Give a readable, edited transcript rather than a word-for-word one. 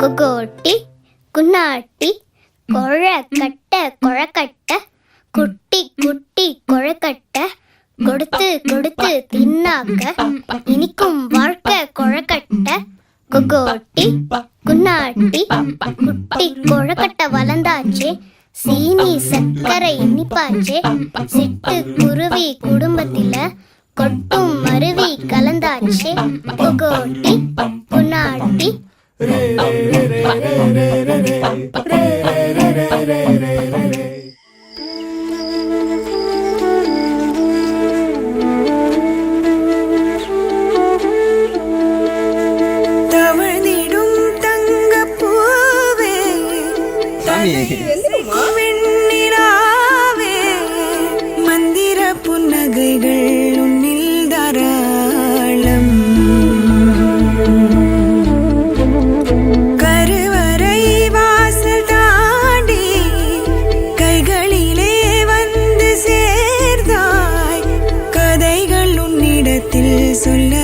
கொகோட்டி குன்னாட்டி கொழக்கட்ட கொழக்கட்ட குட்டி குட்டி கொழக்கட்ட கொடுத்து கொடுத்து தின்னாக்க இனிக்கும் வாழ்க்கை கொழக்கட்ட. கொகோட்டி குன்னாட்டி குட்டி கொழக்கட்ட வளர்ந்தாச்சே, சீனி சர்க்கரை இனிப்பாச்சே, சிட்டு குருவி குடும்பத்தில கொட்டும் மருவி கலந்தாச்சே. கொகோட்டி குன்னாட்டி. தவழ்ந்திடும் தங்க பூவே வெண்ணிலாவே, மந்திர புன்னகைகள் உன்னில் தாராளம். கருவறை வாசல் தாண்டி கைகளிலே வந்து சேர்ந்தாய், கதைகள் உன்னிடத்தில் சொல்ல